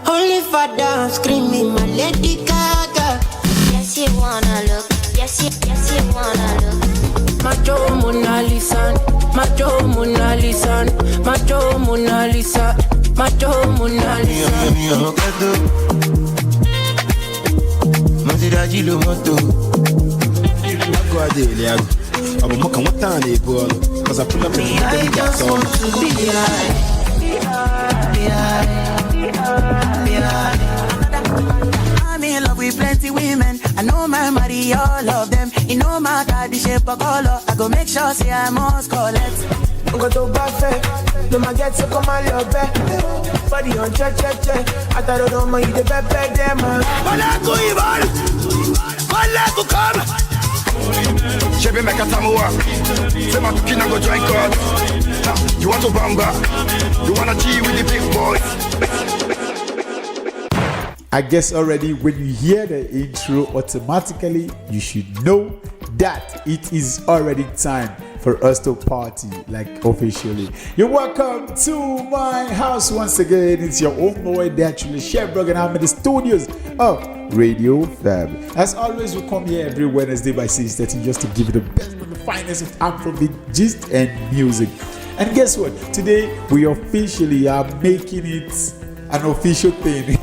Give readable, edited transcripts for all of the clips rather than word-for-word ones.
Only for dance, screaming my Lady Gaga. Yes, you wanna look. Yes, you wanna look. Macho Mona Lisa, Macho Mona Lisa, Macho Mona Lisa, Macho Mona Lisa. Maziraji moto. I'm walking what time they pull because I pull up in the I just want to be high. I'm in love with plenty women. I know my marry all of them. It no matter the shape or color. I go make sure say I must collect. I'm going to buffet. No my get to come on your bed. Body on check. I thought I don't mind the bed them. Wala go Ivan. Wala go come. Chebe make a samoa. Say my kina go drink out. You want to bamba? You wanna G with the big boys? I guess already when you hear the intro, automatically you should know that it is already time for us to party, like officially. You're welcome to my house once again. It's your own boy Datriller Chevborg, and I'm in the studios of Radio Fab. As always, we come here every Wednesday by 6:30 just to give you the best and the finest of Afrobeat gist and music. And guess what? Today we officially are making it an official thing.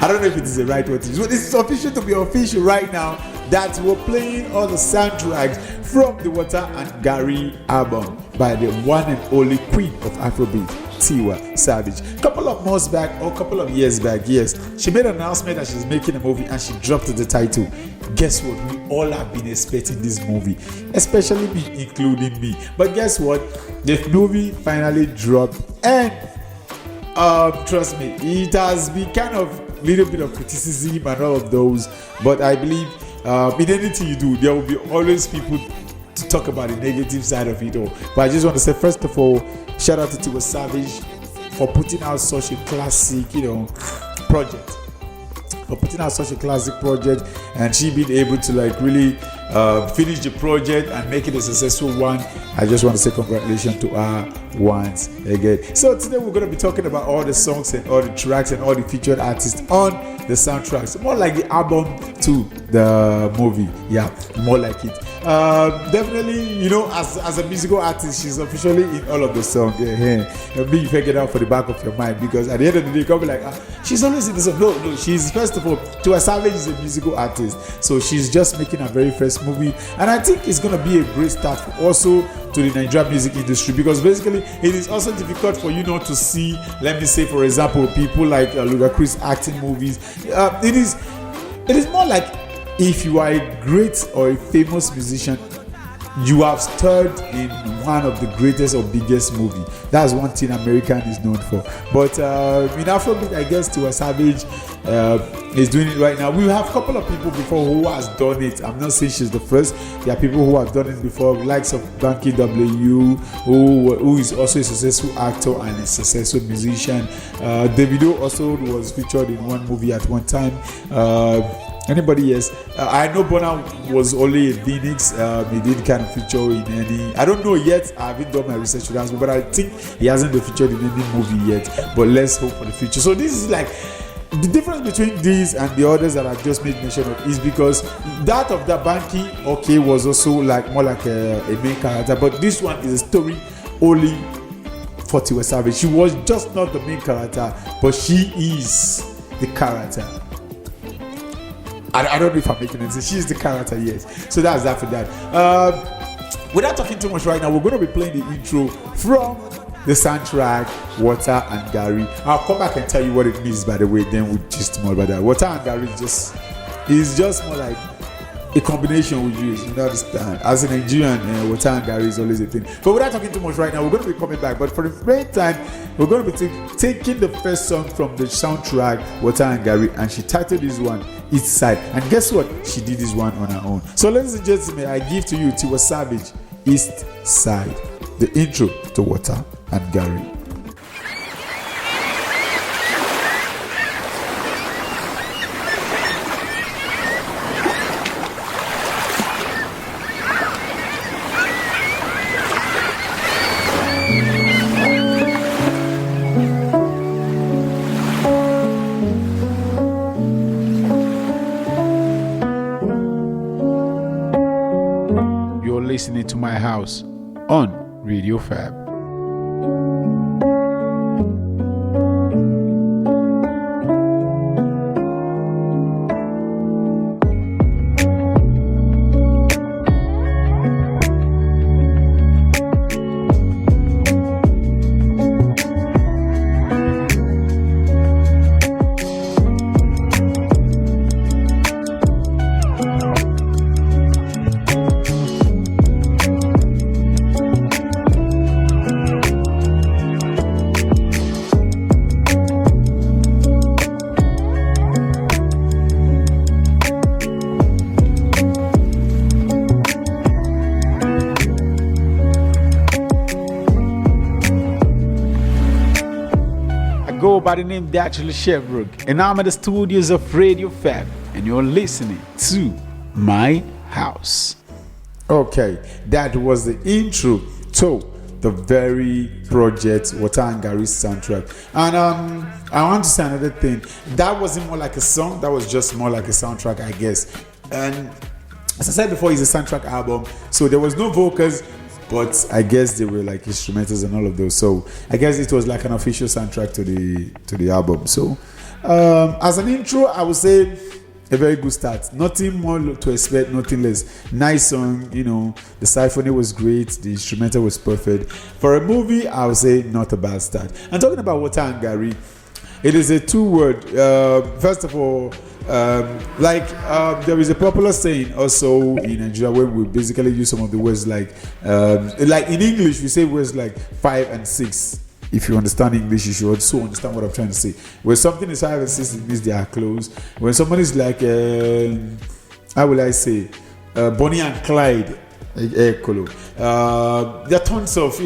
I don't know if it is the right word to use, but it's official to be official right now that we're playing all the soundtracks from the Water and Gary album by the one and only queen of Afrobeat, Tiwa Savage. Couple of years back, yes, she made an announcement that she's making a movie and she dropped the title. Guess what? We all have been expecting this movie, especially me, including me. But guess what? The movie finally dropped, and trust me, it has been kind of little bit of criticism and all of those, but I believe in anything you do, there will be always people to talk about the negative side of it all. But I just want to say, first of all, shout out to Tiwa Savage for putting out such a classic, project. For putting out such a classic project, and she being able to like really finish the project and make it a successful one. I just want to say congratulations to her once again. So today we're going to be talking about all the songs and all the tracks and all the featured artists on the soundtracks. More like the album to the movie. Yeah, more like it. Definitely, as a musical artist, she's officially in all of the songs. And me, you figure it out for the back of your mind, because at the end of the day, you can be like, she's always in the song. No, she's, first of all, Tiwa Savage is a musical artist, so she's just making her very first movie, and I think it's gonna be a great start also to the Nigerian music industry, because basically it is also difficult for you not to see, let me say for example, people like Ludacris acting movies. It is more like if you are a great or a famous musician, you have starred in one of the greatest or biggest movie. That's one thing American is known for. But in Afrobeat, I guess Tiwa Savage is doing it right now. We have a couple of people before who has done it. I'm not saying she's the first. There are people who have done it before, likes of Banky W, who is also a successful actor and a successful musician. Davido also was featured in one movie at one time. Anybody else? I know Bonner was only in Phoenix. He did kind of feature in any. I don't know yet. I haven't done my research to that, but I think he hasn't been featured in any movie yet. But let's hope for the future. So this is like the difference between these and the others that I just made mention of is because that of the Banky, was also like more like a main character, but this one is a story only for Tiwa Savage. She was just not the main character, but she is the character. I don't know if I'm making sense. She's the character, yes. So that's that for that. Without talking too much right now, we're going to be playing the intro from the soundtrack, Water and Gary. I'll come back and tell you what it means, by the way, then we'll just more about that. Water and Gary is just more like a combination we use, you understand? As a Nigerian, Water and Gary is always a thing. But without talking too much right now, we're going to be coming back. But for the meantime, we're going to be taking the first song from the soundtrack, Water and Gary, and she titled this one East Side. And guess what? She did this one on her own. So ladies and gentlemen, I give to you Tiwa Savage, East Side, the intro to Water and Gary. listening to My House on Radio Fab. Go by the name Datriller Chevborg, and I'm at the studios of Radio Fab, and you're listening to My House. Okay, that was the intro to the very project Water and Gary soundtrack. And I want to say another thing. That wasn't more like a song, that was just more like a soundtrack, I guess. And as I said before, it's a soundtrack album, so there was no vocals, but I guess they were like instrumentals and all of those. So I guess it was like an official soundtrack to the album. So as an intro, I would say a very good start. Nothing more to expect, nothing less. Nice song, you know. The symphony was great. The instrumental was perfect. For a movie, I would say not a bad start. And talking about Water and Gary, it is a two-word. First of all, there is a popular saying also in Nigeria where we basically use some of the words like in English we say words like 5 and 6. If you understand English, you should also understand what I'm trying to say. When something is 5 and 6, it means they are close. When someone is like how will I say Bonnie and Clyde, there are tons of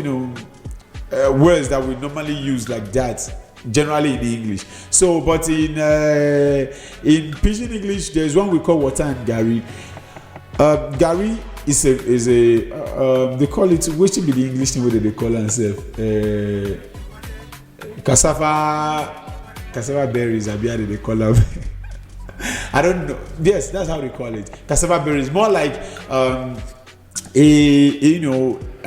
words that we normally use like that, generally in English. So, but in Pidgin English, there is one we call Water and Gary. Gary is a they call it, which should be the English name where they call themselves cassava berries. They call them. I don't know. Yes, that's how they call it. Cassava berries, more like how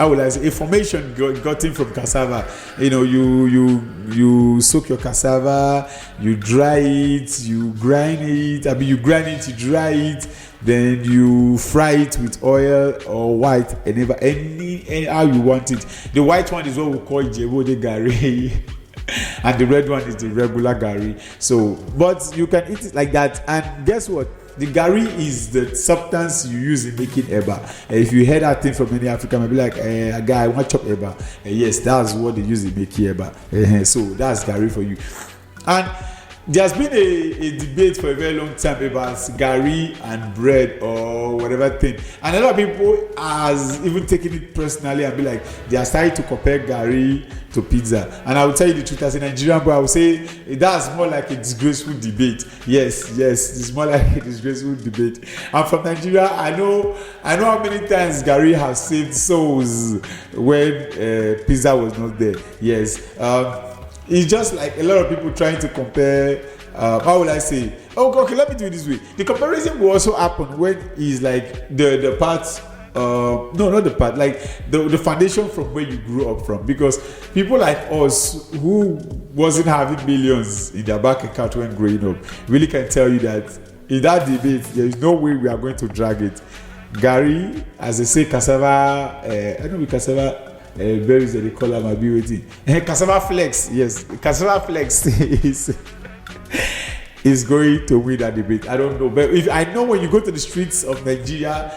will I say, a formation gotten from cassava. You soak your cassava, you dry it, you grind it. You grind it, you dry it, then you fry it with oil or white, and any how you want it. The white one is what we call jebode gari, and the red one is the regular gari. So, but you can eat it like that. And guess what? The gari is the substance you use in making eba. If you hear that thing from any African, maybe like a guy, I want chop eba. Yes, that's what they use in making eba. So that's gari for you. And there's been a debate for a very long time about gari and bread or whatever thing. And a lot of people has even taken it personally and be like, they are starting to compare gari to pizza. And I will tell you the truth, as a Nigerian boy, I will say that's more like a disgraceful debate. Yes, it's more like a disgraceful debate. I'm from Nigeria. I know how many times gari has saved souls when pizza was not there. Yes. It's just like a lot of people trying to compare. How will I say? Okay, let me do it this way. The comparison will also happen when is like the part. No, not the part. Like the foundation from where you grew up from. Because people like us who wasn't having millions in their bank account when growing up really can tell you that in that debate there is no way we are going to drag it. Gary, as they say, cassava. I know cassava. Berries that they call them, I'll be waiting. Cassava flex, yes, cassava flex is going to win that debate. I don't know, but if I know when you go to the streets of Nigeria,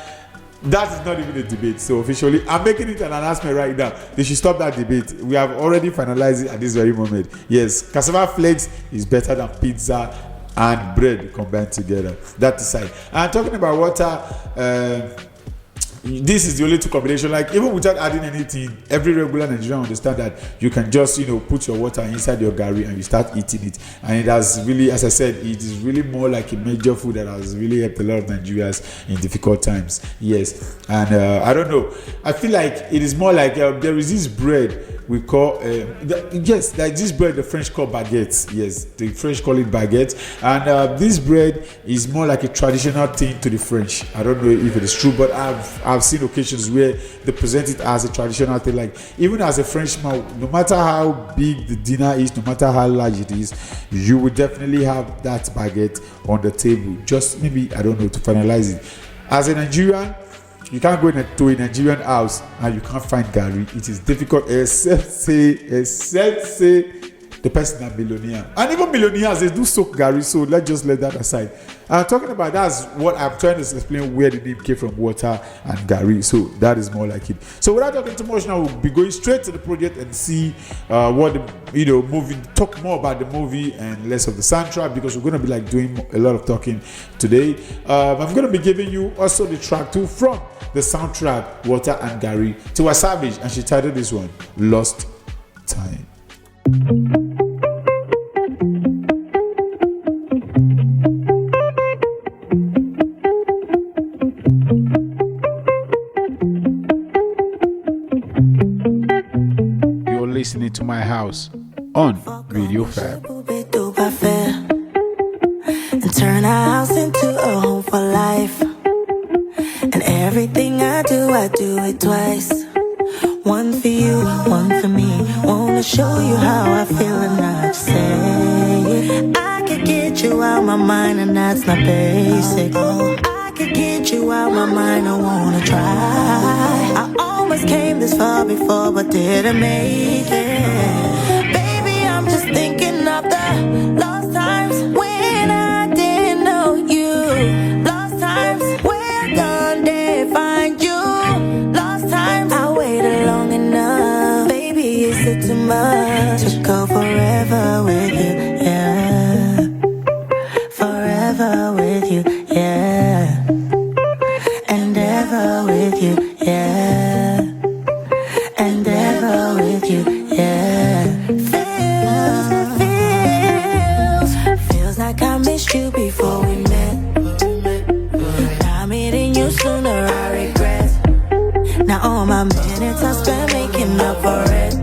that is not even a debate. So officially, I'm making it an announcement right now. They should stop that debate. We have already finalized it at this very moment. Yes, cassava flakes is better than pizza and bread combined together. That aside, and talking about water. This is the only two combination. Like even without adding anything, every regular Nigerian understand that you can just put your water inside your gari and you start eating it. And it has really, as I said, it is really more like a major food that has really helped a lot of Nigerians in difficult times. Yes, and I don't know. I feel like it is more like there is this bread we call yes, like this bread the French call baguette. Yes, the French call it baguette, and this bread is more like a traditional thing to the French. I don't know if it is true, but I've seen occasions where they present it as a traditional thing. Like even as a Frenchman, no matter how big the dinner is, no matter how large it is, you will definitely have that baguette on the table. Just maybe, I don't know, to finalize it. As a Nigerian, you can't go to a Nigerian house and you can't find Gary. It is difficult, except say the person are millionaire. And even millionaires, they do soak Gary, so let's just let that aside. I'm talking about, that's what I'm trying to explain, where the name came from, water and Gary. So that is more like it. So without talking too much now, we'll be going straight to the project and see what the movie, talk more about the movie and less of the soundtrack, because we're going to be like doing a lot of talking today. I'm going to be giving you also the track too from the soundtrack, Water and Gary, Tiwa Savage, and she titled this one Lost Time. You're listening to My House on Radio Fab. And turn our house into a home for life. And everything I do it twice. One for you, one for me. Wanna show you how I feel and not say I could get you out my mind and that's not basic. I could get you out my mind, I wanna try. I almost came this far before but didn't make it. Baby, I'm just thinking of the lost times when I didn't know you. Lost times where gone they find you. Lost times I waited long enough. Baby, is it too much to go forever with you? Yeah, forever with you. Yeah, and ever with you. Yeah, and ever with you. Yeah, feels like I missed you before we met. Now meeting you sooner I regret. Now all my minutes I spent making up for it.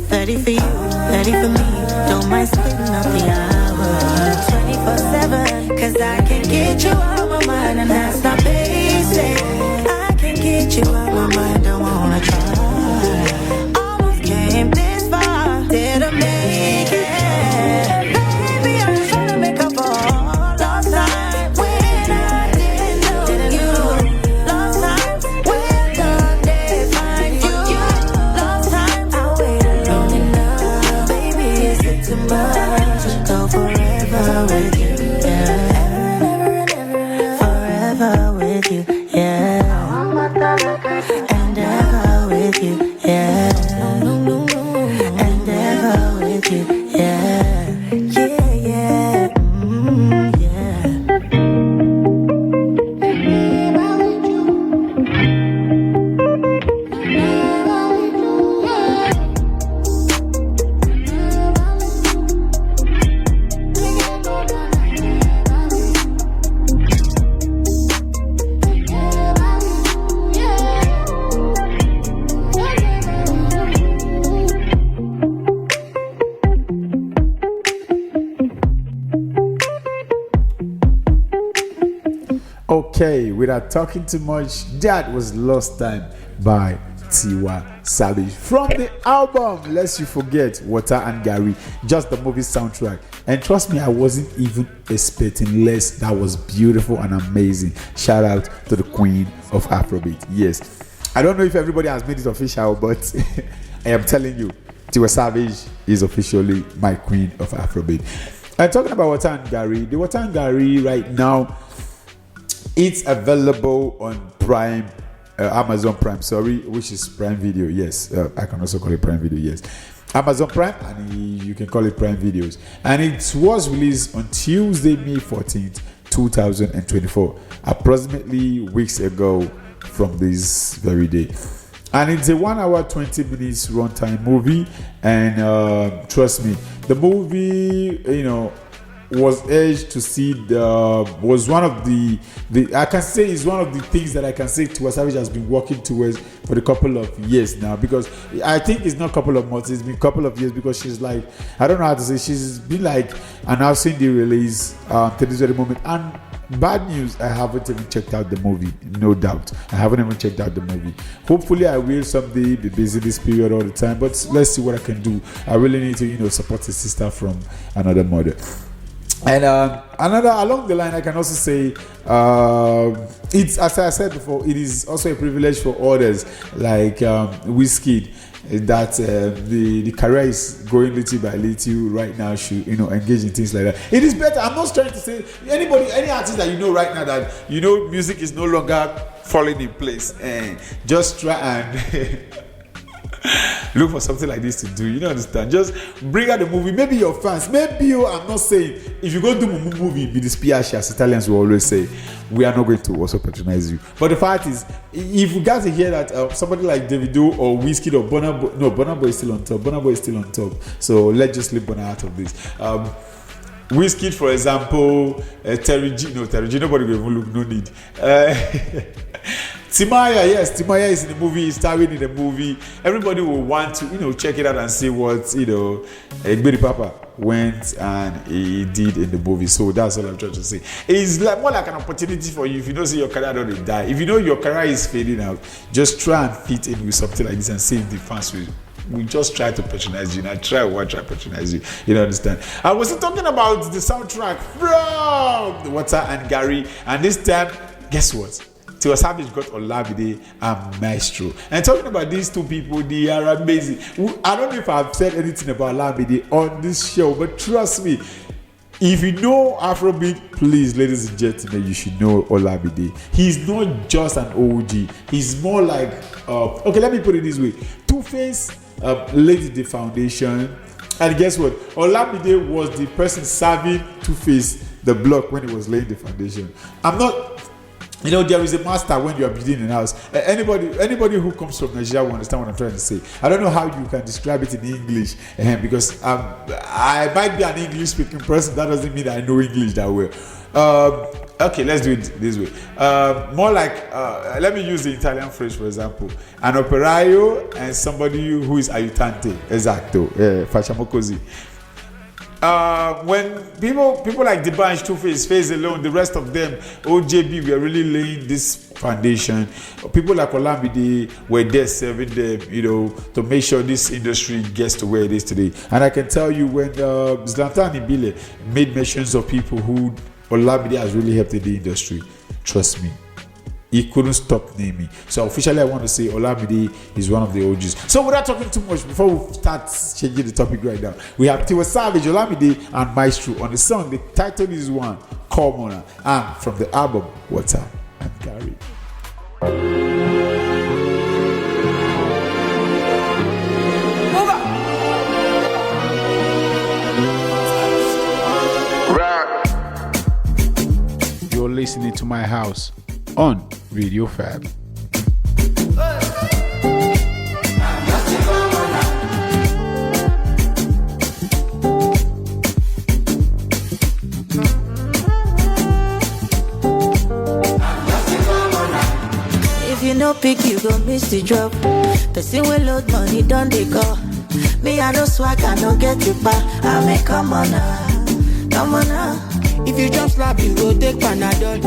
30 for you, 30 for me. Don't mind splitting up the hours 24/7, cause I can get you out my mind and that's not basic. I can get you out my mind, don't wanna try. Almost came this far, didn't make it. Baby, I'm just trying to make up for all lost time when I didn't know you. Lost times when done they find you. Lost times I waited long enough. Baby, is it too much to go forever with you? Yeah, forever with you. Yeah, and ever with you. Yeah, and ever with you. Yeah, yeah, yeah, yeah. Okay, without talking too much, that was Lost Time by Tiwa Savage from the album Lest You Forget, Water and Gary, just the movie soundtrack. And trust me, I wasn't even expecting less. That was beautiful and amazing. Shout out to the queen of Afrobeat. Yes, I don't know if everybody has made it official, but I am telling you, Tiwa Savage is officially my queen of Afrobeat. And talking about Water and Gary, the Water and Gary right now, it's available on Prime, Amazon Prime, which is Prime Video. Yes, I can also call it Prime Video. Yes, Amazon Prime, and you can call it Prime Videos. And it was released on Tuesday, May 14th, 2024, approximately weeks ago from this very day. And it's a 1 hour 20 minutes runtime movie. And trust me, the movie, was urged to see was one of the I can say is one of the things that I can say Tiwa Savage has been working towards for a couple of years now, because I think it's not a couple of months, it's been a couple of years, because she's like, I don't know how to say, she's been like announcing the release to this very moment. And bad news, I haven't even checked out the movie, no doubt. I haven't even checked out the movie. Hopefully I will someday, be busy this period all the time, but let's see what I can do. I really need to, support a sister from another mother. And another along the line, I can also say, it's, as I said before, it is also a privilege for others like Wizkid, that the career is going little by little right now, should engage in things like that. It is better. I'm not trying to say any artist that right now that music is no longer falling in place, and just try and look for something like this to do. You understand? Just bring out the movie. Maybe your fans, I'm not saying if you go do a movie, be the spiashi, as Italians will always say, we are not going to also patronize you. But the fact is, if you guys hear that somebody like Davido or Wizkid or Burna Boy is still on top. Burna Boy is still on top. So let's just leave Burna out of this. Wizkid, for example, Terry G, nobody will even look, no need. Timaya is in the movie, he's starring in the movie. Everybody will want to, check it out and see what, Egberi Papa went and he did in the movie. So that's all I'm trying to say. It's more like an opportunity for you. If you don't see your career don't die, if you know your career is fading out, just try and fit in with something like this and save the fans with. We just try to patronize you. Try to patronize you. You don't understand? I was talking about the soundtrack from Water and Gary, and this time, guess what? Tiwa Savage got Olamide and Maestro. And talking about these two people, they are amazing. I don't know if I've said anything about Olamide on this show, but trust me, if you know Afrobeat, please, ladies and gentlemen, you should know Olamide. He's not just an OG. He's more like, okay, let me put it this way. Two-Face laid the foundation. And guess what? Olamide was the person serving Two-Face the block when he was laying the foundation. There is a master when you are building a house. Anybody who comes from Nigeria will understand what I'm trying to say. I don't know how you can describe it in English, because I might be an English speaking person. That doesn't mean I know English that well. Okay, let's do it this way. More like, let me use the Italian phrase, for example. An operaio and somebody who is aiutante. Esatto. Facciamo così. When people like the bunch, Two-Face, Face alone, the rest of them, OJB, we are really laying this foundation. People like Olamide were there serving them, to make sure this industry gets to where it is today. And I can tell you, when Zlatan Ibile made mentions of people who Olamide has really helped in the industry, trust me, he couldn't stop naming. So officially, I want to say Olamide is one of the OGs. So without talking too much, before we start changing the topic right now, we have Tiwa Savage, Olamide, and Maestro on the song. The title is one, Commoner, and from the album Water and Gary. You're listening to My House on Radio Fab. If you no pick, you gon' miss the drop. Person will load money, don't they call? Me, I no swag, I no get you back. I make come on now. If you just slap, you go take Panadol.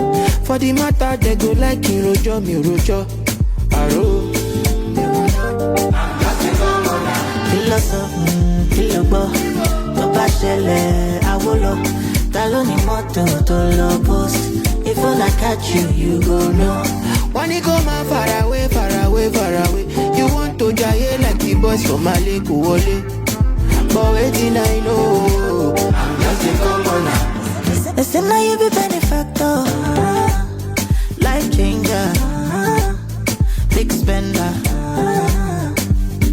For the matter, they go like in Rojo, me Rojo. Aro. Kilo bo, to ba shele, awolo. Talo ni moto, to lo boss. If I catch you, you go know. When you go man far away, far away, far away. You want to jaye like the boss from Mali Kuwole. But waiting, I know. I'm just a commoner. They say now you be benefactor, life changer, big spender.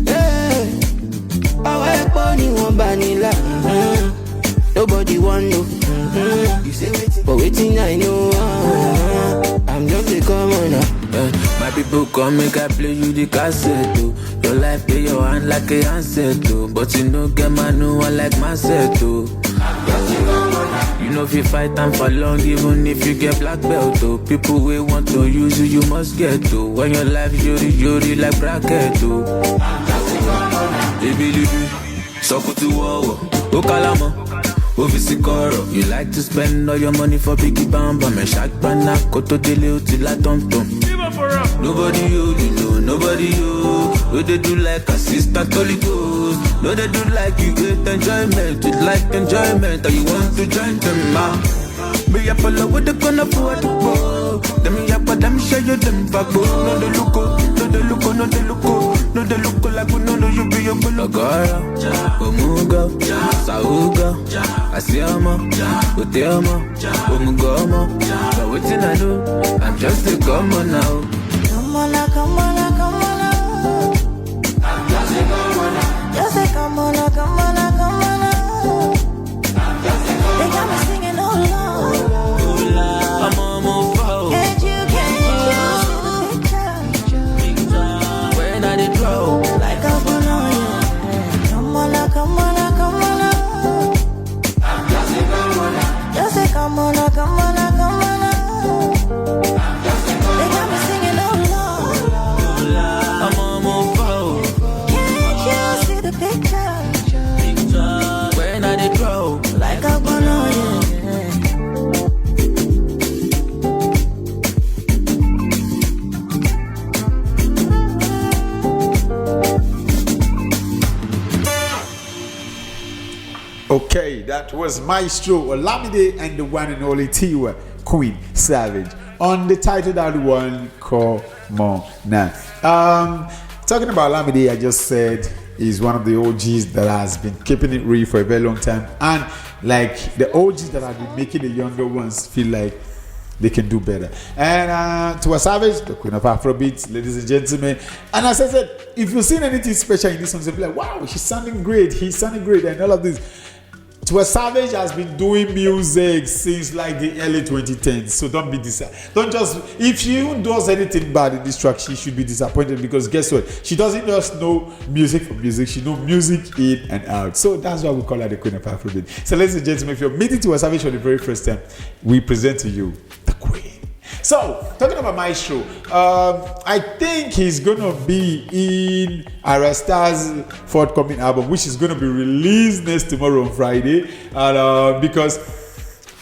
Hey, our pony one vanilla. Nobody want no. But waiting I know. I'm just a commoner. My people come make I play you the cassette too. Your life play your hand like a handset too. But you know get my new one like my set too. You know if you fight time for long, even if you get black belt, oh. People will want to use you, you must get to. When your life yori like bracket, oh. Baby, Sokutu Wawa, Okalama, Ovisikoro. You like to spend all your money for Biggie Bamba, me shak bana, koto dele till I tom. Nobody you know, nobody you. No, they do like a sister Holy Ghost. No, they do like you get enjoyment. You like enjoyment, or you want to join them, ma. Me up all over the corner for the ball. Them me up, them show you them back. No, they look, no, they look, no, they look, no, they look like we know you be your below. Agora, Omuga, Sauga, Asiama, Uteama, Omugama. But waiting I do, I'm just a common now. Come on now, come on now, come on now. Just say come on now, come on now, come on now. They got me singing all along. I'm almost foul. Can't you see the picture? When I did draw, Like a banana. Come on now, come on now, come on now. Just say come on now, come on now, come on now. They got me singing all along. I'm almost foul. Can't you see the picture? When I did draw, Like a banana. Okay, that was Maestro Olamide and the one and only Tiwa Queen Savage on the title that one called More Now. Talking about Olamide, I just said is one of the OGs that has been keeping it real for a very long time, and like the OGs that have been making the younger ones feel like they can do better. And Tiwa Savage, the queen of Afrobeats, ladies and gentlemen. And as I said, if you've seen anything special in this song, you'll be like, wow, she's sounding great, he's sounding great, and all of this. Tiwa Savage has been doing music since like the early 2010s, so don't be disappointed. Don't just, if she even does anything bad in this track, she should be disappointed, because guess what? She doesn't just know music for music, she knows music in and out. So that's why we call her the queen of Afrobeat. So ladies and gentlemen, if you're meeting Tiwa Savage for the very first time, we present to you the queen. So, talking about Maestro, I think he's gonna be in Arasta's forthcoming album, which is gonna be released next tomorrow on Friday, and because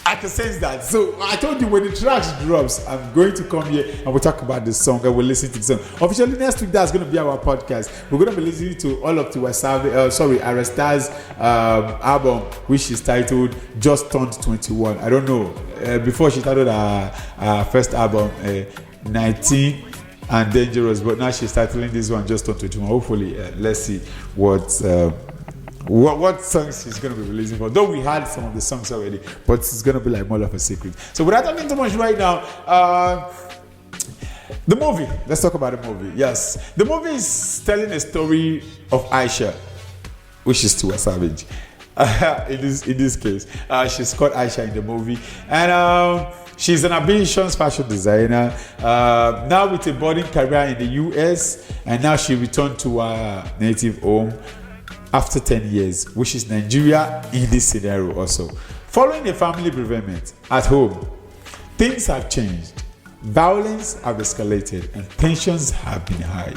I can sense that. So I told you, when the tracks drops, I'm going to come here and we'll talk about the song and we'll listen to the song. Officially next week, that's going to be our podcast. We're going to be listening to all of Arasta's album, which is titled Just Turned 21. I don't know. Before she started her first album, 19 and Dangerous, but now she's titling this one Just Turned 21. Hopefully, let's see what songs she's going to be releasing for. Though we had some of the songs already, but it's going to be like more of a secret. So without talking too much right now, the movie. Let's talk about the movie. Yes, the movie is telling a story of Aisha, which is Tiwa Savage. In this case, she's called Aisha in the movie, and she's an ambitious fashion designer, now with a budding career in the US, and now she returned to her native home after 10 years, which is Nigeria in this scenario also. Following a family bereavement at home, things have changed. Violence have escalated and tensions have been high.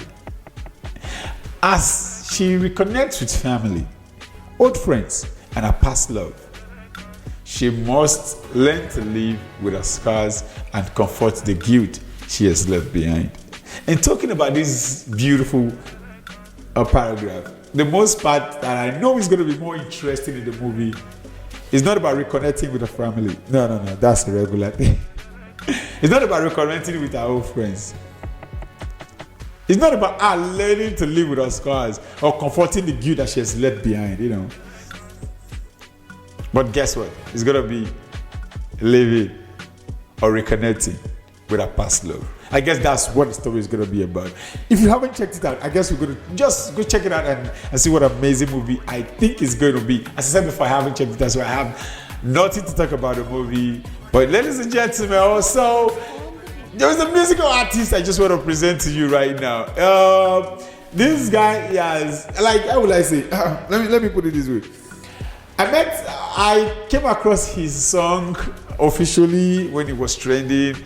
As she reconnects with family, old friends, and her past love, she must learn to live with her scars and comfort the guilt she has left behind. And talking about this beautiful paragraph, the most part that I know is going to be more interesting in the movie is not about reconnecting with her family. No, that's a regular thing. It's not about reconnecting with her old friends. It's not about her learning to live with her scars or comforting the guilt that she has left behind, But guess what? It's going to be living or reconnecting with her past love. I guess that's what the story is going to be about. If you haven't checked it out, I guess we're going to just go check it out and see what amazing movie I think it's going to be. As I said before, I haven't checked it out, so I have nothing to talk about the movie. But ladies and gentlemen, also, there is a musical artist I just want to present to you right now. This guy has, like, how will I say? Let me put it this way. I came across his song officially when it was trending,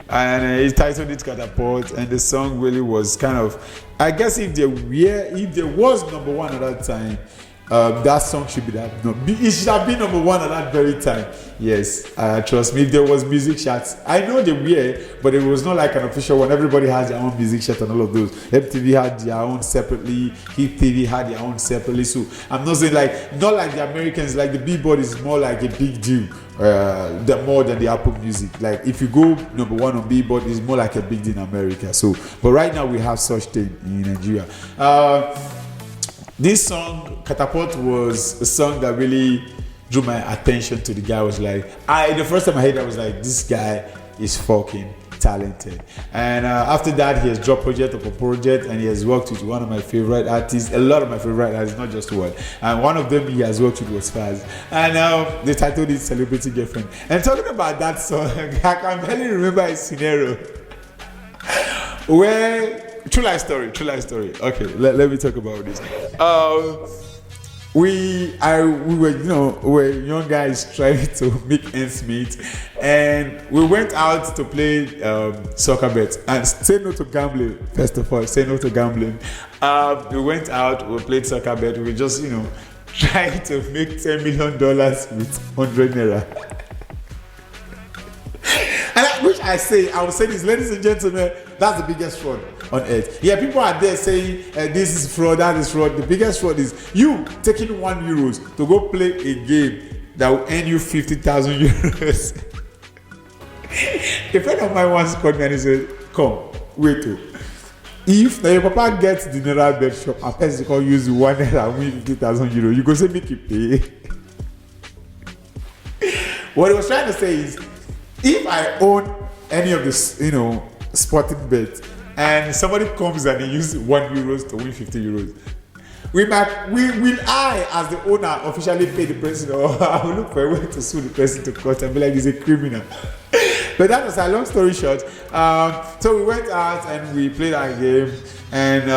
and he titled it Catapult, and the song really was kind of, I guess if there was number one at that time, that song should be that. No, it should have been number one at that very time. Yes, trust me. If there was music charts, I know they were, but it was not like an official one. Everybody has their own music chart and all of those. MTV had their own separately. Hit TV had their own separately. So I'm not saying not like the Americans. Like the Billboard is more like a big deal. More than the Apple Music. Like if you go number one on Billboard, it's more like a big deal in America. So, but right now we have such thing in Nigeria. This song, Catapult, was a song that really drew my attention to the guy. I was like, the first time I heard it, I was like, this guy is fucking talented. And after that, he has dropped project upon project, and he has worked with one of my favorite artists, a lot of my favorite artists, not just one. And one of them he has worked with was Faz. And they titled it Celebrity Girlfriend. And talking about that song, I can barely remember a scenario where True life story. Okay, let me talk about this. We were young guys trying to make ends meet, and we went out to play soccer bets. And say no to gambling. First of all, say no to gambling. We went out, we played soccer bet. We just trying to make $10 million with 100 naira. And which I will say this, ladies and gentlemen, that's the biggest fraud on earth. Yeah, people are there saying this is fraud, that is fraud. The biggest fraud is you taking €1 to go play a game that will earn you 50,000 euros. A friend of mine once called me and he said, "Come, wait oh. If your papa gets the Naira bet shop, a person can use €1 and win 50,000 euros, you go say make you pay." What he was trying to say is, if I own any of this, sporting bets, and somebody comes and they use €1 to win 50 euros, will I, as the owner, officially pay the person, or I will look for a way to sue the person to court and be like, he's a criminal? But that was a long story short. So we went out and we played our game, and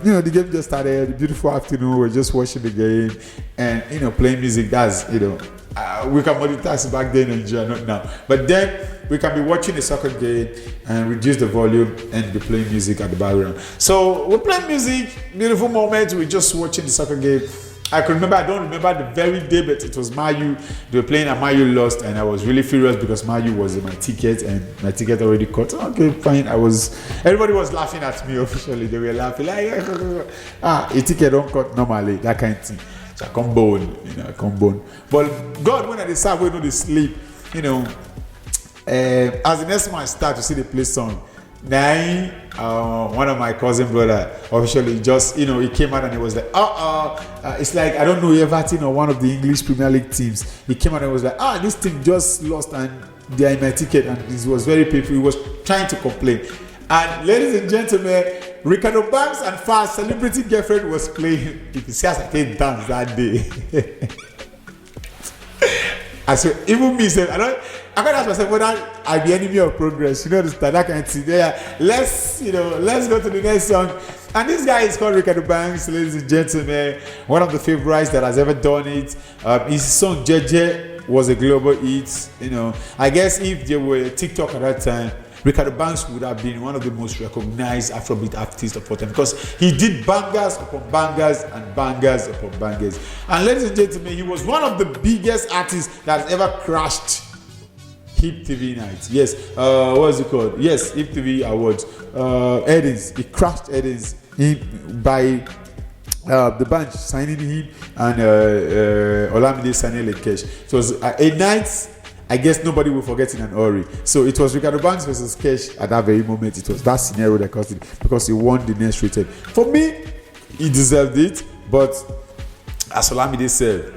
the game just started. A beautiful afternoon. We were just watching the game and playing music. That's we can multitask back then in Nigeria, not now. But then we can be watching a soccer game and reduce the volume and be playing music at the background. So we're playing music, beautiful moment. We're just watching the soccer game. I don't remember the very day, but it was Mayu. They were playing and Mayu lost, and I was really furious because Mayu was in my ticket and my ticket already cut. Okay, fine. Everybody was laughing at me officially. They were laughing like, a ticket don't cut normally, that kind of thing. So I come bone. But God, when I decide we know they sleep, as the next man start to see the play song, one of my cousin brother officially just he came out and he was like, it's like I don't know Everton or one of the English Premier League teams. He came out and was like, this team just lost and they are in my ticket, and it was very painful. He was trying to complain. And ladies and gentlemen, Ricardo Banks and Fast Celebrity Girlfriend was playing. If you see us, I can't dance that day. I said, even me, I can't ask myself whether I be enemy of progress. Understand that kind of thing. Yeah, let's go to the next song. And this guy is called Ricardo Banks, ladies and gentlemen. One of the favorites that has ever done it. His song Jeje was a global hit. I guess if there were TikTok at that time, Ricardo Banks would have been one of the most recognized Afrobeat artists of all time, because he did bangers upon bangers and bangers upon bangers. And ladies and gentlemen, he was one of the biggest artists that has ever crashed Hip TV night. Yes, what is it called? Yes, Hip TV Awards. Edins. He crashed Edins by the bunch signing him and Olamide signing Lekesh. It was a night I guess nobody will forget in an hurry. So it was Ricardo Banks versus Kesh at that very moment. It was that scenario that caused it, because he won the next rated. For me, he deserved it, but as Olamide said,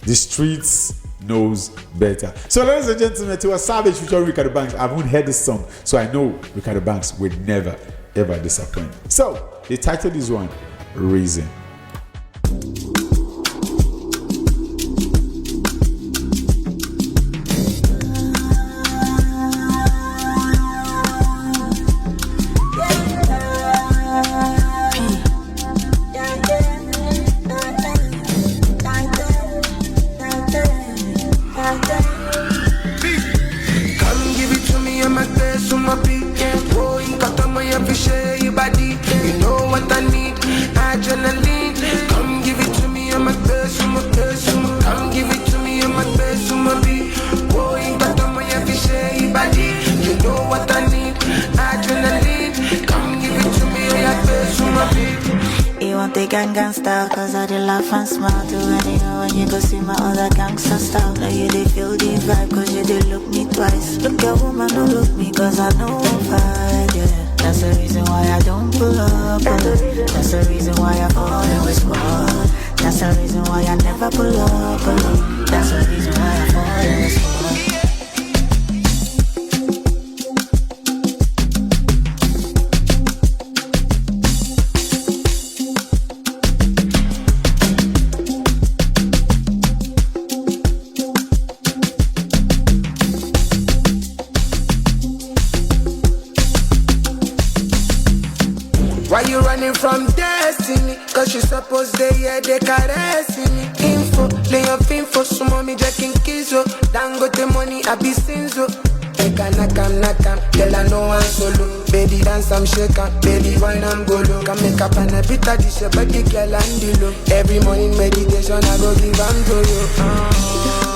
the streets knows better. So ladies and gentlemen, to a Savage featuring Ricardo Banks, I haven't heard this song, so I know Ricardo Banks will never ever disappoint. So the title is one, Reason. gang style, cause I did laugh and smile to anyhow when you go see my other gangster style. Now you did feel the vibe, cause you did look me twice. Look your woman, don't look me, cause I know I'm fine, yeah. That's the reason why I don't pull up. That's the reason why I fall with squad. That's the reason why I never pull up. That's the reason why I fall with squad. Why you running from destiny? Cause you suppose they hear they caressing me. Info, lay your info, so mommy jacking kizo. Dangote money, I be sinzo. Nakam, tell her no one solo. Baby dance, I'm shaking, baby wine, I'm golo. Can make up and a bit of this, but the girl and the low. Every morning meditation, I go give am to you.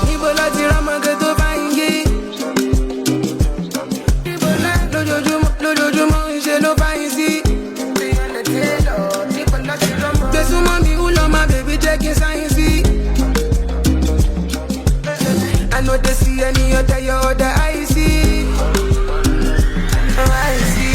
Nibola tirama geto bangi. Nibola, lojojumo, inje lo bangi. There's so mommy who love my baby taking science. I know they see any other your other I see. I see.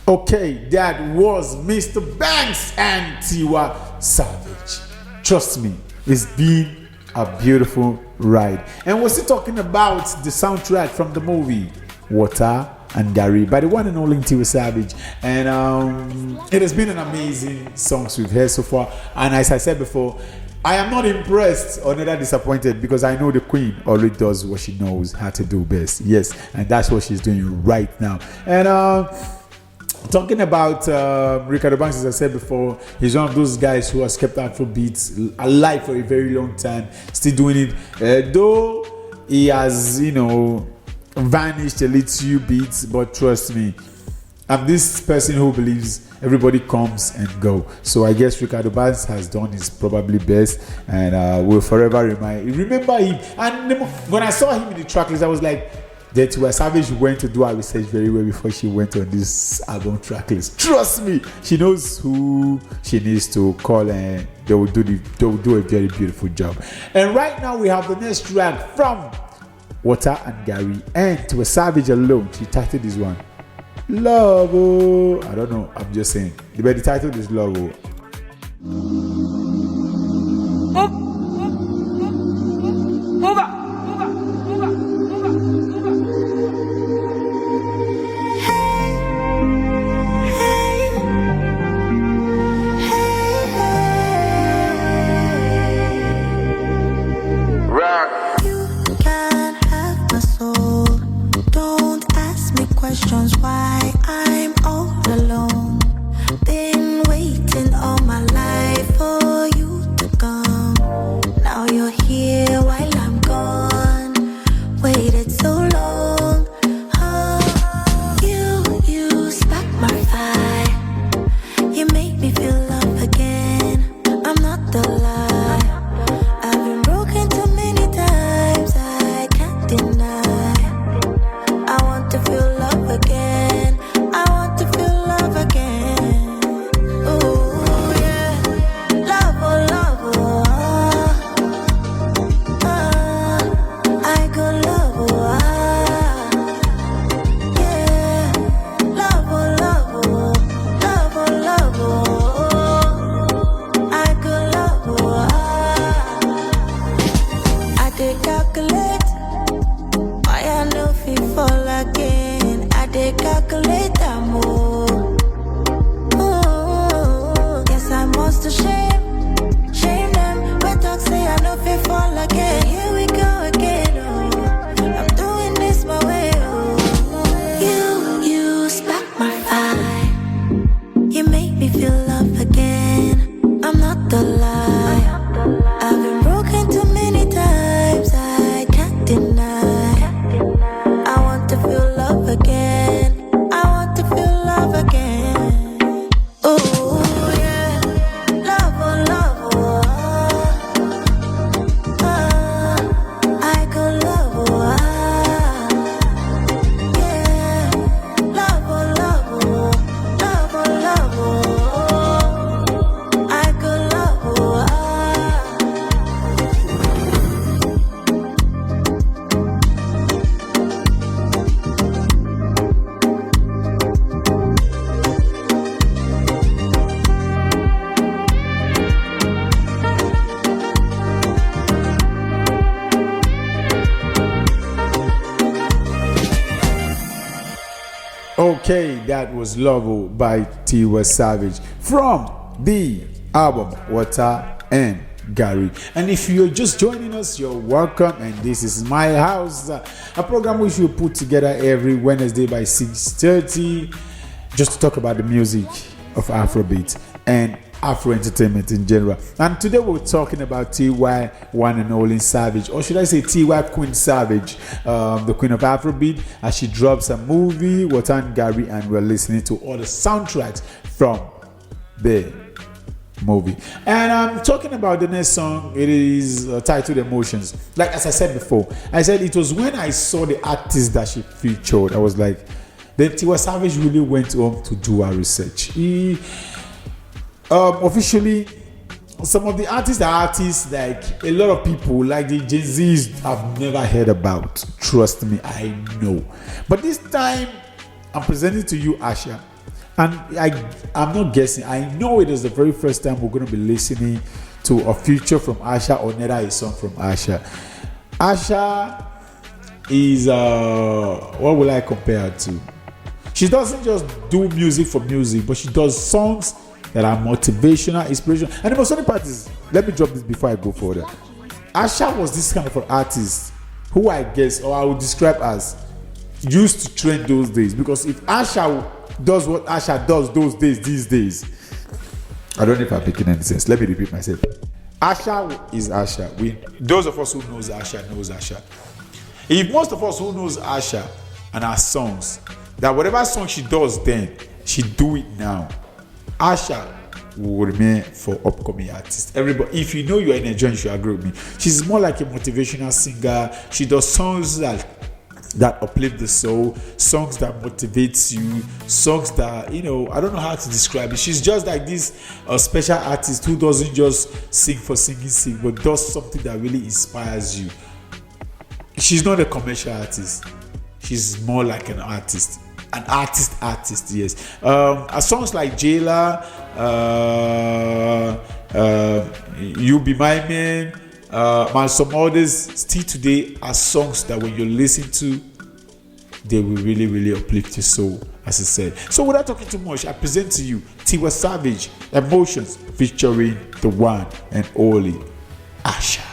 Okay, that was Mr. Banks and Tiwa Savage. Trust me, it's been a beautiful ride. And we're still talking about the soundtrack from the movie Water and Gary by the one and only Tiwa Savage. And it has been an amazing songs we've heard so far. And as I said before, I am not impressed or neither disappointed because I know the Queen already does what she knows how to do best. Yes, and that's what she's doing right now. And talking about Ricardo Banks, as I said before, he's one of those guys who has kept Afrobeats alive for a very long time, still doing it. Though he has, vanished a little bit, but trust me, I'm this person who believes everybody comes and go. So I guess Ricardo Banks has done his probably best, and will forever remember him. And when I saw him in the track list, I was like, that Tiwa Savage went to do her research very well before she went on this album track list. Trust me, she knows who she needs to call, and they will do a very beautiful job. And right now we have the next track from Water and Gary and Tiwa Savage alone. She titled this one Love. Oh, I don't know. I'm just saying. The title is Love. Questions why I'm all alone. Been waiting all my life for you to come. Now you're here while I'm gone. Waited so long. Oh, you sparked my fire. You make me feel love again. I'm not the lie. I've been broken too many times. I can't deny. I want to feel love again. I want to feel love again. Oh yeah, love, oh, I go love, yeah, love, I go love, I did calculate. Okay, that was Lovo by Tiwa Savage from the album Water and Gary. And if you're just joining us, you're welcome. And this is My House, a program which we put together every Wednesday by 6:30, just to talk about the music of Afrobeat and Afro entertainment in general. And today we're talking about TY One and Only Savage, or should I say TY Queen Savage, the Queen of Afrobeat, as she drops a movie, Water and Gary, and we're listening to all the soundtracks from the movie. And I'm talking about the next song. It is titled Emotions. Like as I said before, I said it was when I saw the artist that she featured, I was like, then Tiwa Savage really went home to do her research. He officially, some of the artists are artists like a lot of people, like the Gen Zs, have never heard about. Trust me, I know. But this time, I'm presenting to you Asha. And I'm not guessing. I know it is the very first time we're going to be listening to a feature from Asha or neither a song from Asha. Asha is, what will I compare her to? She doesn't just do music for music, but she does songs that are motivational, inspirational. And the most funny part is, let me drop this before I go further. Asha was this kind of an artist who I guess, or I would describe as, used to trend those days. Because if Asha does what Asha does those days, these days, I don't know if I'm making any sense. Let me repeat myself. Asha is Asha. Those of us who knows Asha. If most of us who knows Asha and her songs, that whatever song she does then, she do it now, Asha will remain for upcoming artists. Everybody, if you know you are in a joint, you should agree with me. She's more like a motivational singer. She does songs that uplift the soul, songs that motivates you, songs that, I don't know how to describe it. She's just like this special artist who doesn't just sing for singing sake, but does something that really inspires you. She's not a commercial artist. She's more like an artist. An artist, yes. Her songs like Jailer, You Be My Man, and some others still today are songs that when you listen to, they will really, really uplift your soul, as I said. So without talking too much, I present to you Tiwa Savage, Emotions, featuring the one and only Asha.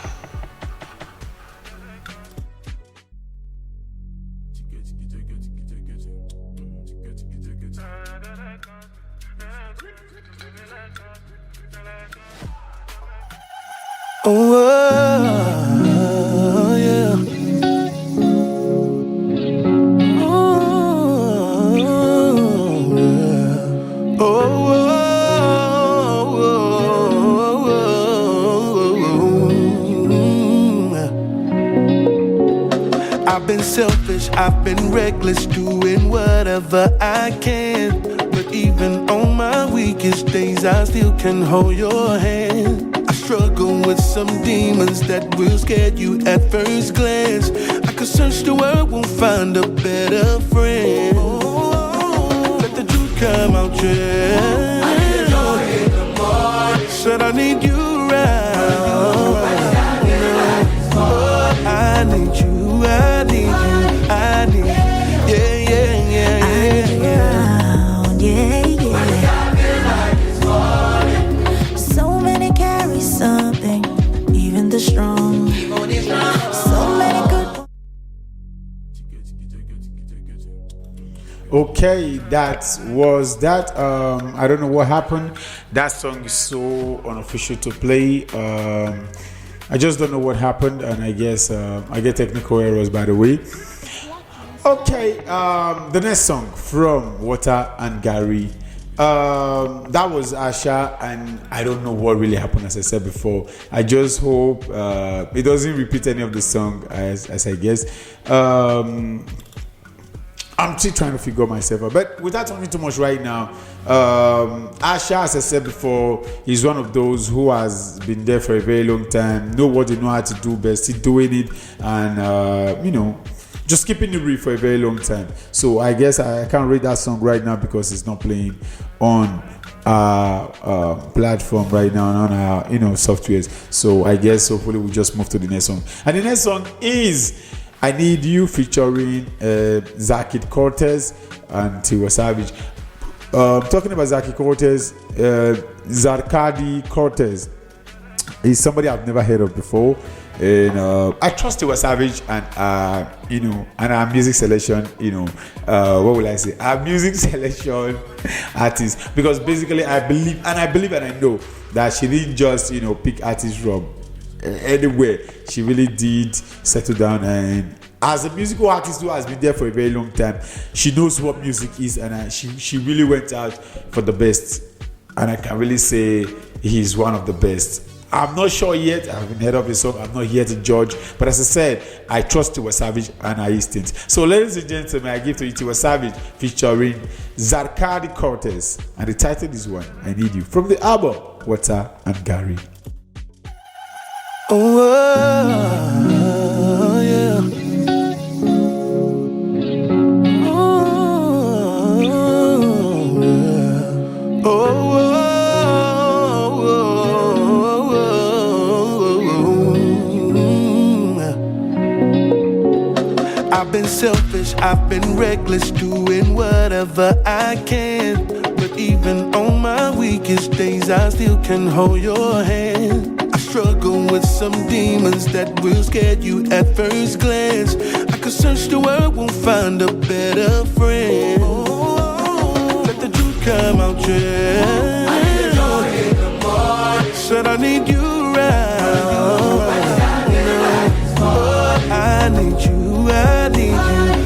Oh, yeah. I've been selfish, I've been reckless, doing whatever I can. But even on my weakest days, I still can hold your hand. I struggle with some demons that will scare you at first glance. I could search the world, won't find a better friend. Let the truth come out, yeah. I need joy in the morning. Said I need you around. I need you, I need you, I need you. Yeah, yeah, yeah, yeah, yeah. So many carry something, even the strong. So many good. Okay, that was that. I don't know what happened. That song is so unofficial to play. I just don't know what happened, and I guess I get technical errors, by the way. Okay, the next song from Water and Gary. That was Asha, and I don't know what really happened, as I said before. I just hope it doesn't repeat any of the song, as I guess. I'm still trying to figure myself out, but without talking too much right now, Asha, as I said before, is one of those who has been there for a very long time, know what they know how to do best, still doing it, and just keeping it real for a very long time. So I guess I can't rate that song right now because it's not playing on our platform right now, on our softwares. So I guess hopefully we'll just move to the next song, and the next song is I Need You featuring Zakid Cortez and Tiwa Savage. Talking about Zakid Cortez, Zarkadi Cortez is somebody I've never heard of before. And I trust Tiwa Savage and and our music selection, what will I say? Our music selection artists, because basically I believe and I know that she didn't just pick artists from anywhere. She really did settle down, and as a musical artist who has been there for a very long time, she knows what music is, and she really went out for the best, and I can really say he's one of the best. I'm not sure yet. I haven't heard of his song. I'm not here to judge. But as I said, I trust Tiwa Savage and her instincts. So, ladies and gentlemen, I give to you Tiwa Savage featuring Zarkadi Cortez. And the title is one, I Need You. From the album, Water and Gary. Oh, yeah. I've been selfish, I've been reckless, doing whatever I can. But even on my weakest days, I still can hold your hand. I struggle with some demons that will scare you at first glance. I could search the world, won't find a better friend. Let the truth come out, yeah. I need joy in the morning. Said I need you around. I need you. I need you,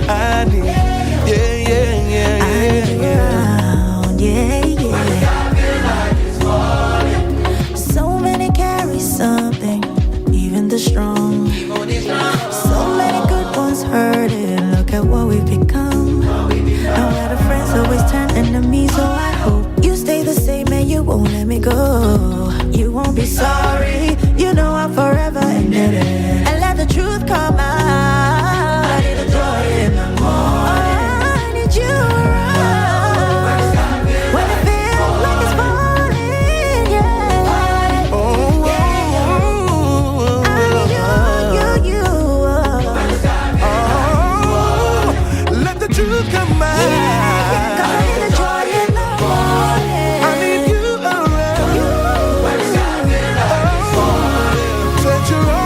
I need you, yeah, yeah, yeah, yeah, yeah. So many carry something, even the strong. So many good ones hurt it, look at what we've become. Now that our friends always turn enemies, so I hope you stay the same and you won't let me go. You won't be sorry, you know I'm forever in it. And let the truth come out. In the morning, I need you around. When it feels like it's falling, yeah. Oh, I need you. Oh, let the truth come out. Yeah, 'cause I need the joy in the morning. I need you around. Set your own.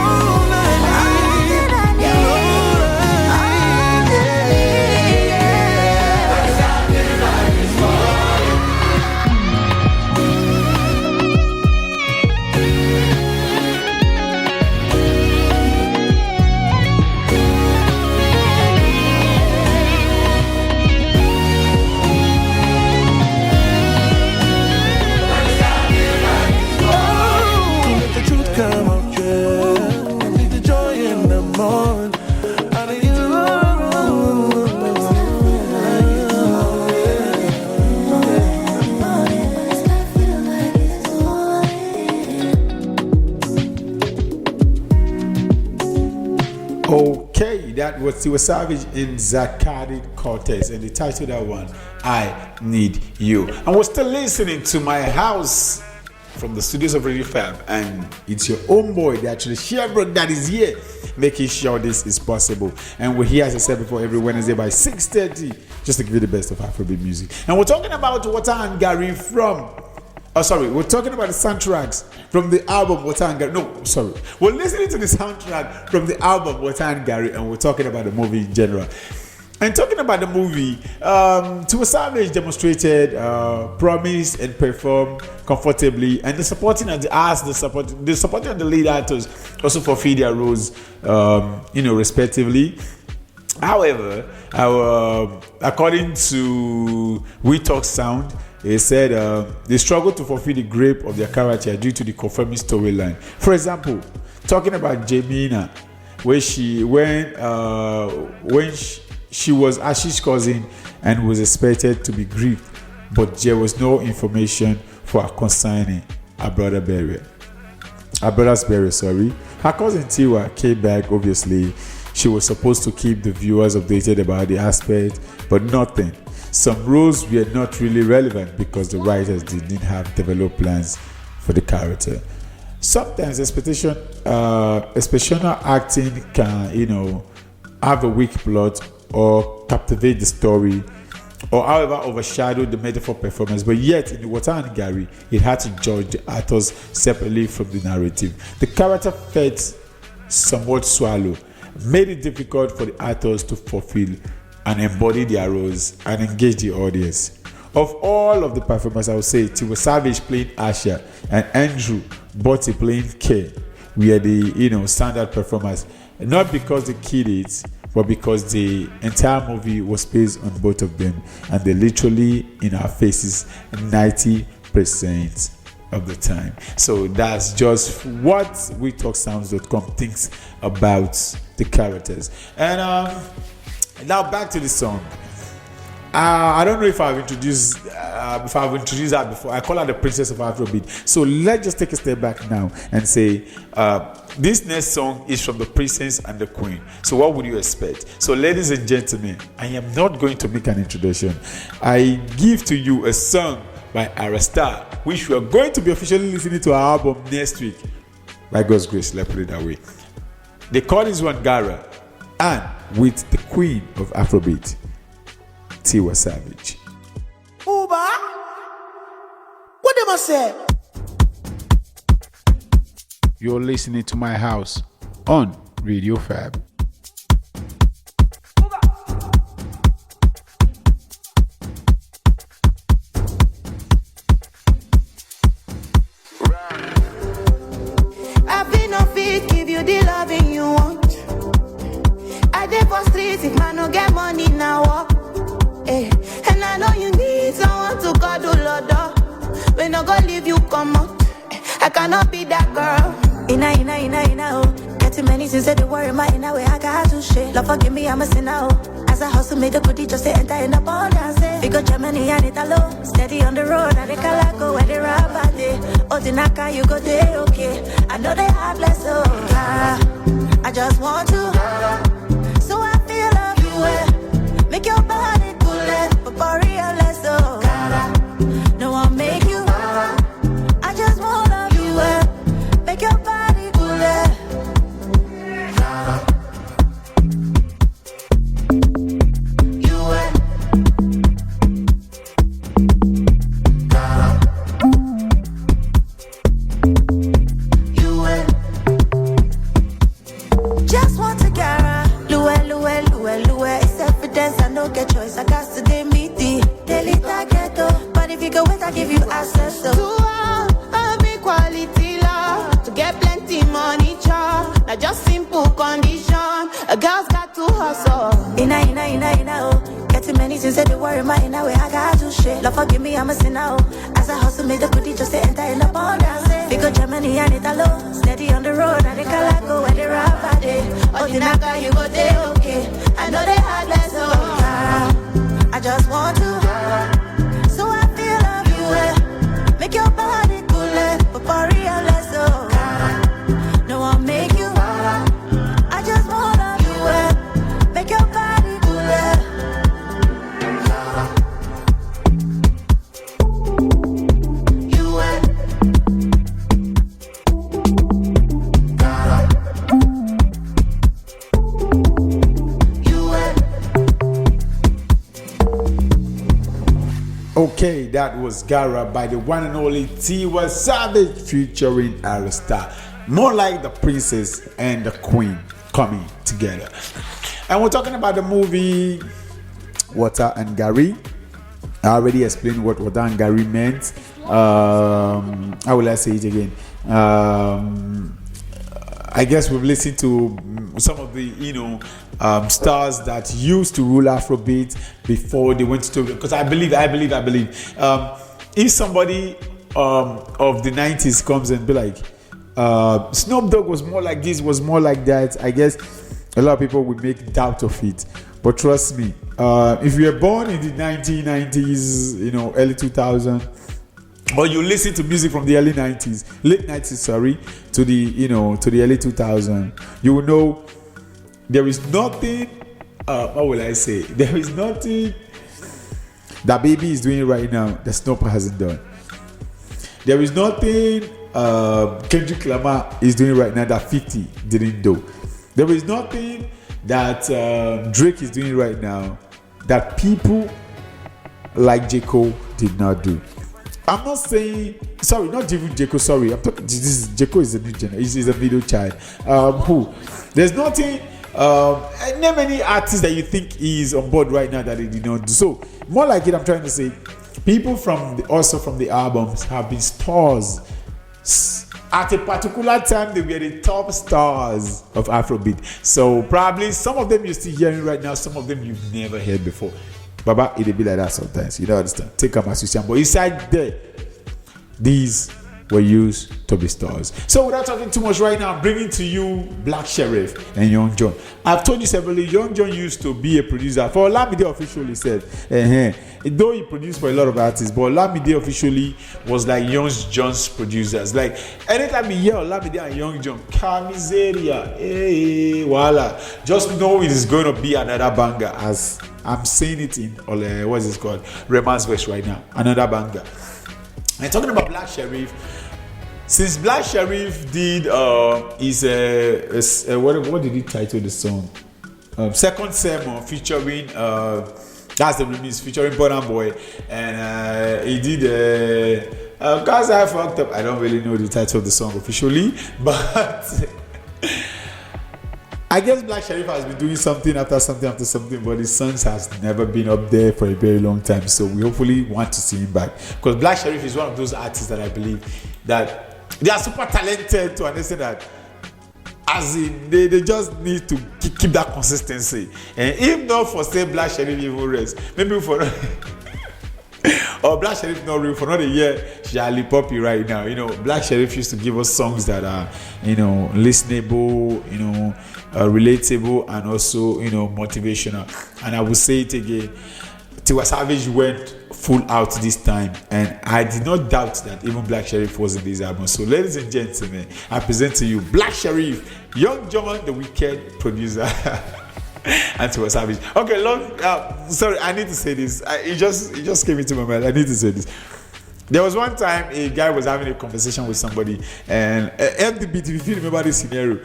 Okay, that was Tiwa Savage in Zakadi Cortez, and the title of that one, I Need You. And we're still listening to My House from the studios of Radio Fab, and it's your own boy, Datriller Chevborg, that is here, making sure this is possible. And we're here, as I said before, every Wednesday by 6:30, just to give you the best of Afrobeat music. And we're talking about Water and Gary from... we're talking about the soundtracks from the album Water and Gary. No, sorry. We're listening to the soundtrack from the album Water and Gary, and we're talking about the movie in general. And talking about the movie, Tiwa Savage demonstrated promise and performed comfortably, and the supporting and the supporting and the lead actors also fulfilled their roles, respectively. However, according to We Talk Sound, they said they struggled to fulfill the grip of their character due to the confirming storyline. For example, talking about Jemina, when she was Ashish's cousin and was expected to be grieved, but there was no information for her concerning her brother's burial. Her cousin Tiwa came back. Obviously, she was supposed to keep the viewers updated about the aspect, but nothing. Some roles were not really relevant because the writers didn't have developed plans for the character. Sometimes expectational acting can, have a weak plot or captivate the story, or however overshadow the metaphor performance, but yet in Water and Gary, it had to judge the actors separately from the narrative. The character felt somewhat swallow, made it difficult for the actors to fulfill and embody their roles and engage the audience. Of all of the performers, I would say Tiwa Savage playing Asha and Andrew Botti playing K were the standout performers. Not because they killed it, but because the entire movie was based on both of them, and they literally in our faces 90% of the time. So that's just what WeTalkSounds.com thinks about the characters. And now back to the song. I don't know if I've introduced that before. I call her the Princess of Afrobeat. So let's just take a step back now and say this next song is from the Princess and the Queen. So what would you expect? So ladies and gentlemen, I am not going to make an introduction. I give to you a song by Arasta, which we are going to be officially listening to our album next week. By God's grace, let's put it that way. They call this one Gara, and with the Queen of Afrobeat, Tiwa Savage. Uba, what am I say? You're listening to My House on Radio Fab. I've been off it, give you the loving you want. I dey for streets if man no get money now. And I know you need someone to cuddle lodo. When I go leave you come out, I cannot be that girl. Ina, oh. Getting many since they worry my inner way. I got to shit. Love forgive me, I'm a sinner, oh. As a hustle made a goodie just to enter in the ball dance. We go Germany and Italo. Steady on the road, and they calaco where they rap at it. Oh, the naka, you go there, okay. I know they have less, oh. I just want to. So I feel love you, make your body. For real, let's go. No one make you. I just wanna you. Make your body cool. Just want to gara. Lue. It's evidence I don't get choice. I got to day meet the daily target. But if you go with, I give you access to a big quality love. To get plenty money, child. Not just simple condition. A girl's got to hustle. Ina, oh. Getting many since they worry my inner way. I got to shit. Love forgive me, I'm a sinner, oh. As a hustle made a goodie just to enter in the ball dance. We go Germany and Italo. Steady on the road, and they calaco where they rap at it. Oh, the naka, you go there, okay. I know they had less, oh. I just want to. So I feel love you, make your body cool. But for real, let's go. No one make you. I just want to. Make your body cool. Okay, that was Gara by the one and only Tiwa Savage featuring Arista. More like the Princess and the Queen coming together. And we're talking about the movie Water and Gary. I already explained what Water and Gary meant. How will I say it again? I guess we've listened to some of the, stars that used to rule Afrobeat before they went to, because I believe, if somebody of the 90s comes and be like, Snoop Dogg was more like this, was more like that, I guess a lot of people would make doubt of it. But trust me, if you were born in the 1990s, early 2000s, or you listen to music from the late 90s, to the early 2000s, you will know there is nothing, what will I say? There is nothing that Baby is doing right now that Snoop hasn't done. There is nothing Kendrick Lamar is doing right now that 50 didn't do. There is nothing that Drake is doing right now that people like J. Cole did not do. I'm not saying, sorry, not even J. Cole, sorry. I'm talking, this is, J. Cole is a new generation, he's a video child. There's nothing, name any artist that you think is on board right now that they did not do. So, more like it, I'm trying to say, people also from the albums have been stars. At a particular time, they were the top stars of Afrobeat. So, probably some of them you're still hearing right now, some of them you've never heard before. Baba, it'll be like that sometimes. You don't understand. Take them as you see. But inside there, these were used to be stars. So without talking too much right now, I'm bringing to you Black Sherif and Young John. I've told you separately, Young John used to be a producer. For Olamide officially said, though he produced for a lot of artists, but Olamide officially was like Young John's producers. Like anytime you hear Olamide and Young John, Camiseria, hey, voila. Just know it is going to be another banger, as I'm saying it in what's it called? Reman's verse right now. Another banger. And talking about Black Sherif, since Black Sherif did what did he title the song? Second Sermon featuring that's the remix featuring Burna Boy, and he did guys I fucked up. I don't really know the title of the song officially, but I guess Black Sherif has been doing something after something, but his songs has never been up there for a very long time. So we hopefully want to see him back, because Black Sherif is one of those artists that I believe that they are super talented to understand that, as in they just need to keep that consistency. And if not for say Black Sherif even rest, maybe for or Black Sherif not real for not a year, Charlie Poppy right now. You know, Black Sherif used to give us songs that are, you know, listenable, you know, relatable, and also, you know, motivational. And I will say it again, Tiwa Savage went full out this time, and I did not doubt that even Black Sherif was in this album. So ladies and gentlemen, I present to you Black Sherif, Young John, the Wicked producer, and Tiwa Savage. Okay, sorry, I need to say this. It just came into my mind. I need to say this. There was one time a guy was having a conversation with somebody, and MDB, if you remember this scenario,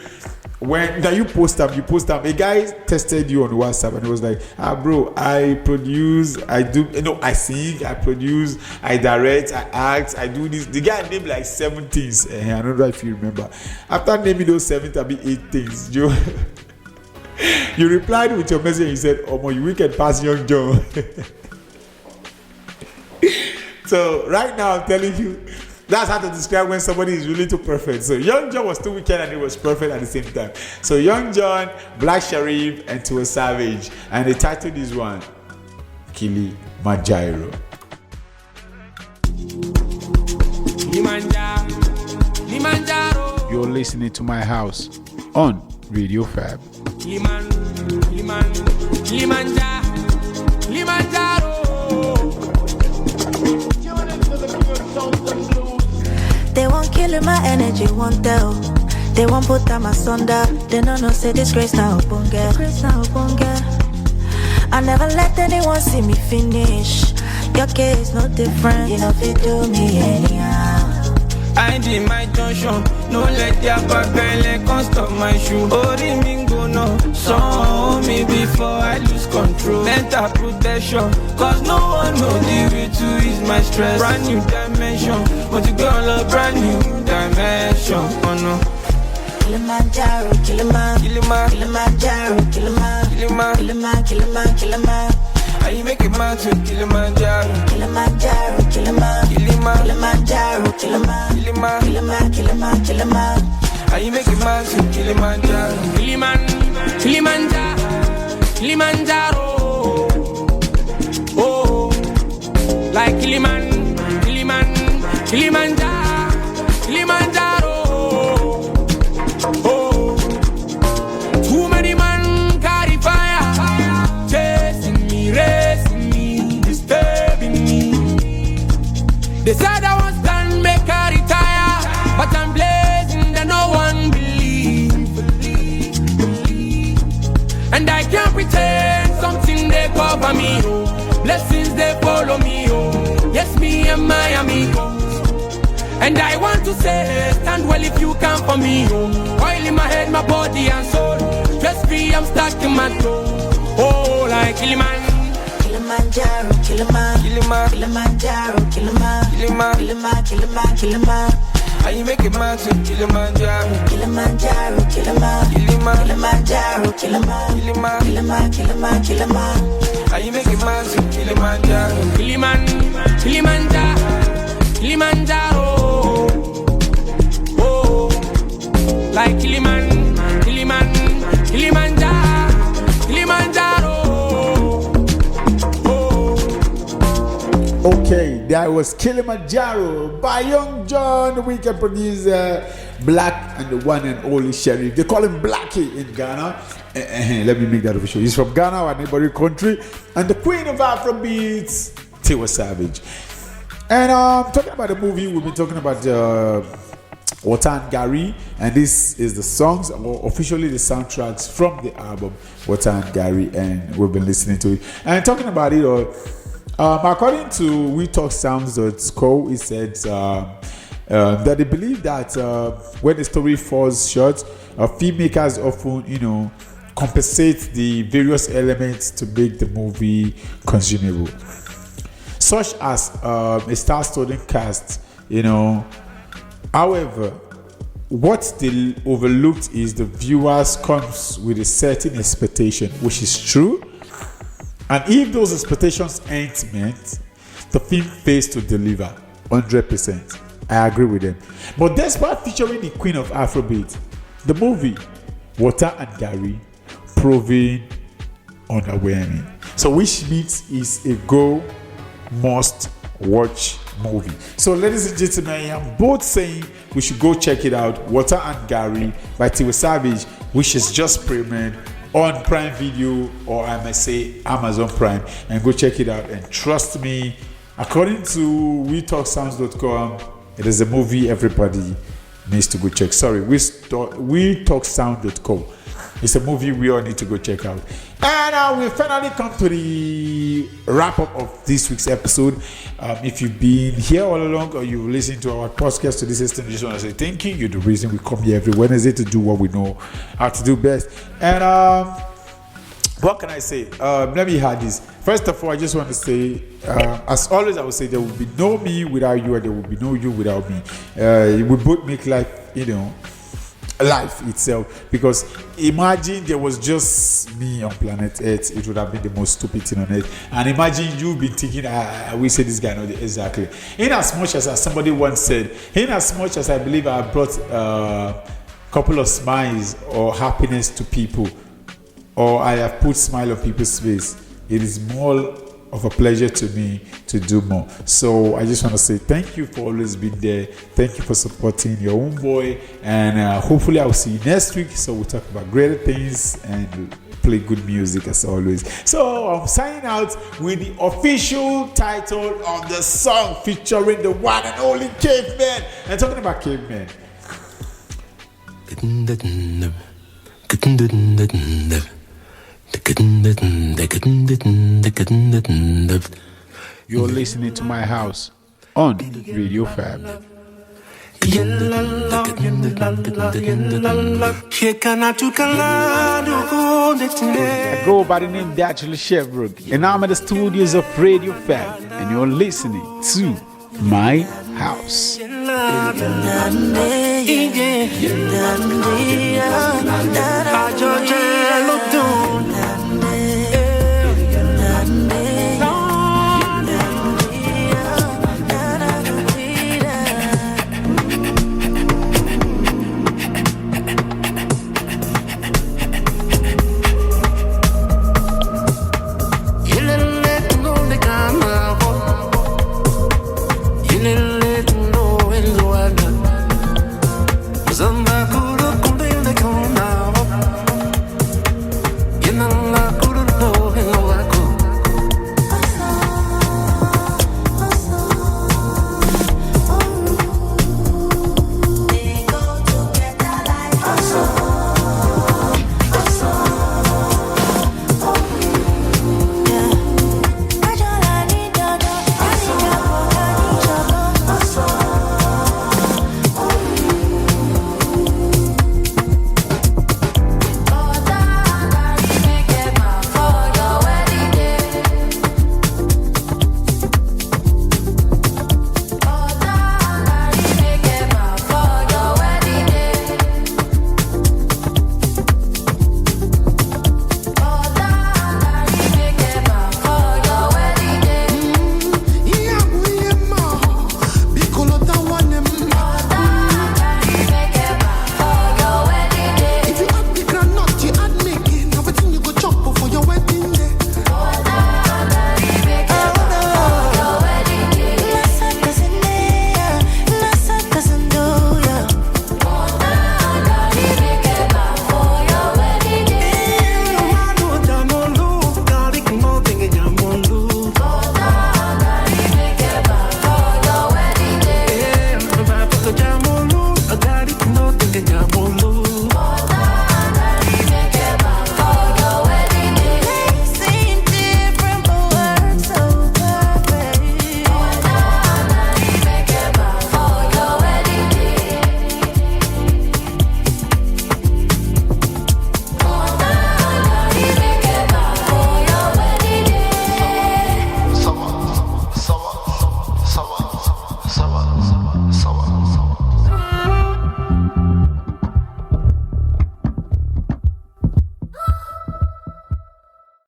when you post them, a guy tested you on WhatsApp and it was like, bro, I produce, I do, you know, I sing, I produce, I direct, I act, I do this. The guy named like 7 things. I don't know if you remember. After naming those 7, that'll be 8 things. You replied with your message and you said, "Oh my, you wicked pass Young John." So right now I'm telling you, that's how to describe when somebody is really too perfect. So Young John was too wicked and it was perfect at the same time. So Young John, Black Sherif, and Tiwa Savage, and they titled this one Kilimanjaro. You're listening to My House on Radio Fab. Kilimanjaro. They won't kill my energy, won't tell. They won't put them asunder. They don't know say disgrace now, bunga. I never let anyone see me finish. Your case no different. You know if you do me anyhow. I did my junction. No let their babele can't stop my shoe. Ori mingo no. So me before I lose control. Mental protection. Cause no one know the way to ease my stress. Brand new dimension. But you go on a brand new dimension. Oh no. Kilimanjaro, Kilimanjaro, Kilimanjaro. How you make it man to Kilimanjaro? Kilimanjaro. How you make it man to Kilimanjaro? Kilimanjaro. Oh, like Kilimanjaro. Oh, too many man carry fire, chasing me, racing me, disturbing me. They said I was done, make her retire, but I'm blazing that no one believe. And I can't pretend something they cover me, oh. Blessings they follow me, oh. Yes, me and my amigos. And I want to say, stand well if you come for me, oh. Oil in my head, my body and soul. Stress free, I'm stuck in my door. Oh, like Kiliman. Kilimanjaro, Kilimanjaro, Kilimanjaro. How you make it man to Kilimanjaro? Kilimanjaro, Kilimanjaro, Kilimanjaro. How you make it man to Kilimanjaro? Kilimanjaro. Oh, like Kilimanjaro. Okay, that was Kilimanjaro by Young John, the weekend producer, Black, and the one and only Sheriff. They call him Blackie in Ghana. Let me make that official. He's from Ghana, our neighboring country, and the queen of Afrobeats, Tiwa Savage. And talking about the movie, we've been talking about Water and Gary, and this is the songs, or officially the soundtracks from the album Water and Gary, and we've been listening to it. And talking about it, according to WeTalkSounds.co, it says that they believe that when the story falls short, filmmakers often, compensate the various elements to make the movie consumable, such as a star-studded cast. However, what they overlooked is the viewers comes with a certain expectation, which is true. And if those expectations ain't met, the film fails to deliver 100%. I agree with them. But despite featuring the queen of Afrobeat, the movie Water and Gary proving underwhelming. So which means is a must watch movie. So ladies and gentlemen, I'm both saying we should go check it out. Water and Gary by Tiwa Savage, which is just premiered on Prime Video, or I might say Amazon Prime, and go check it out. And trust me, according to WeTalkSounds.com, it is a movie everybody needs to go check. Sorry, WeTalkSound.com. It's a movie we all need to go check out. And we finally come to the wrap-up of this week's episode. If you've been here all along, or you've listened to our podcast to this extent, I just want to say thank you. You're the reason we come here every Wednesday to do what we know how to do best. And what can I say? Let me add this. First of all, I just want to say, as always, I would say there will be no me without you, and there will be no you without me. We both make life, life itself, because imagine there was just me on planet Earth, it would have been the most stupid thing on earth. And imagine you been thinking, we say this guy, not exactly. In as much as somebody once said, in as much as I believe I brought a couple of smiles or happiness to people, or I have put smile on people's face, it is more of a pleasure to me to do more. So I just want to say thank you for always being there. Thank you for supporting your own boy, and hopefully I'll see you next week, so we'll talk about greater things and play good music as always. So I'm signing out with the official title of the song featuring the one and only Caveman. And talking about Caveman, you're listening to My House on Radio Fab. I go by the name Datriller Chevborg, and I'm at the studios of Radio Fab, and you're listening to My House.